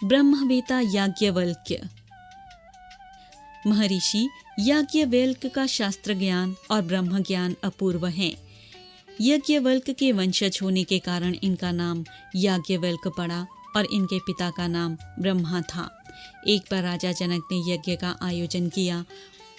ब्रह्मवेता याज्ञवल्क्य। महर्षि याज्ञवल्क्य का शास्त्र ज्ञान और ब्रह्म ज्ञान अपूर्व है। याज्ञवल्क्य के वंशज होने के कारण इनका नाम याज्ञवल्क्य पड़ा और इनके पिता का नाम ब्रह्मा था। एक बार राजा जनक ने यज्ञ का आयोजन किया।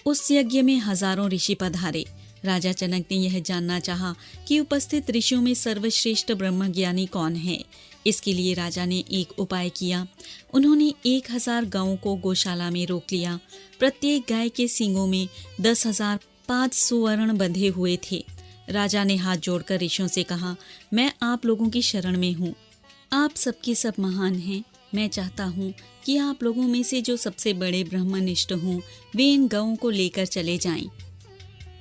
उस यज्ञ में हजारों ऋषि पधारे। राजा जनक ने यह जानना चाहा कि उपस्थित ऋषियों में सर्वश्रेष्ठ ब्रह्मज्ञानी कौन है। इसके लिए राजा ने एक उपाय किया। उन्होंने 1000 गायों को गौशाला में रोक लिया। प्रत्येक गाय के सींगों में 10,005 सुवर्ण बंधे हुए थे। राजा ने हाथ जोड़कर ऋषियों से कहा, मैं आप लोगों की शरण में हूँ। आप सबके सब महान हैं। मैं चाहता हूँ कि आप लोगों में से जो सबसे बड़े ब्रह्मनिष्ठ हों वे इन गायों को लेकर चले जाएं।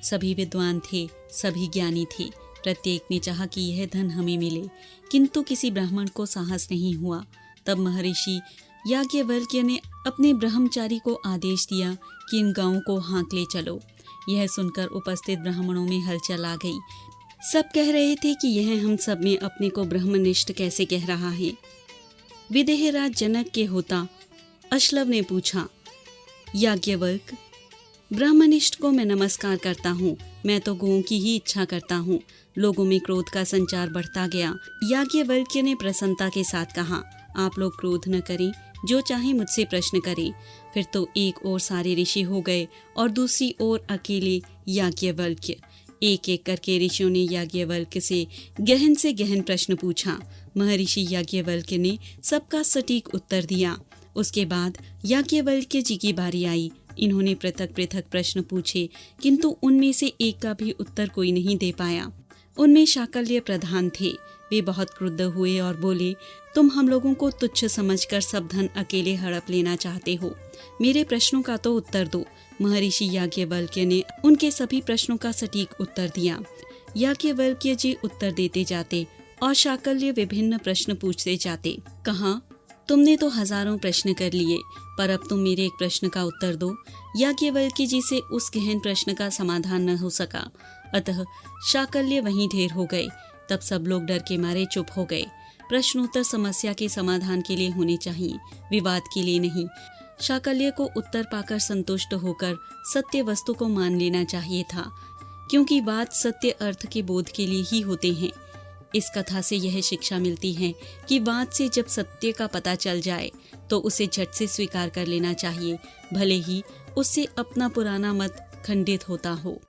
सभी विद्वान थे, सभी ज्ञानी थे। प्रत्येक ने चाहा कि यह धन हमें मिले, किंतु किसी ब्राह्मण को साहस नहीं हुआ। तब महर्षि याज्ञवल्क्य ने अपने ब्रह्मचारी को आदेश दिया कि इन गायों को हाँक ले चलो। यह सुनकर उपस्थित ब्राह्मणों में हलचल आ गई। सब कह रहे थे कि यह हम सब में अपने को ब्रह्मनिष्ठ कैसे कह रहा है। विदेहराज जनक के होता अश्लव ने पूछा, याज्ञवल्क्य, ब्रह्मनिष्ठ को मैं नमस्कार करता हूँ। मैं तो गौओं की ही इच्छा करता हूँ। लोगों में क्रोध का संचार बढ़ता गया। याज्ञवल्क्य ने प्रसन्नता के साथ कहा, आप लोग क्रोध न करें, जो चाहे मुझसे प्रश्न करें। फिर तो एक ओर सारे ऋषि हो गए और दूसरी ओर अकेले याज्ञवल्क्य। एक एक करके ऋषियों ने याज्ञवल्क्य से गहन प्रश्न पूछा। महर्षि याज्ञवल्क्य ने सबका सटीक उत्तर दिया। उसके बाद याज्ञवल्क्य जी की बारी आई। इन्होंने पृथक पृथक प्रश्न पूछे, किंतु उनमें से एक का भी उत्तर कोई नहीं दे पाया। उनमें शाकल्य प्रधान थे। वे बहुत क्रुद्ध हुए और बोले, तुम हम लोगों को तुच्छ समझकर सब धन अकेले हड़प लेना चाहते हो। मेरे प्रश्नों का तो उत्तर दो। महर्षि याज्ञवल्क्य ने उनके सभी प्रश्नों का सटीक उत्तर दिया। याज्ञवल्क्य जी उत्तर देते जाते और शाकल्य विभिन्न प्रश्न पूछते जाते। कहा, तुमने तो हजारों प्रश्न कर लिए, पर अब तुम मेरे एक प्रश्न का उत्तर दो। याज्ञवल्क्य जी से उस गहन प्रश्न का समाधान न हो सका, अतः शाकल्य वहीं ढेर हो गए। तब सब लोग डर के मारे चुप हो गए। प्रश्नोत्तर समस्या के समाधान के लिए होने चाहिए, विवाद के लिए नहीं। शाकल्य को उत्तर पाकर संतुष्ट होकर सत्य वस्तु को मान लेना चाहिए था, क्योंकि वाद सत्य अर्थ के बोध के लिए ही होते हैं। इस कथा से यह शिक्षा मिलती है कि वाद से जब सत्य का पता चल जाए तो उसे झट से स्वीकार कर लेना चाहिए, भले ही उससे अपना पुराना मत खंडित होता हो।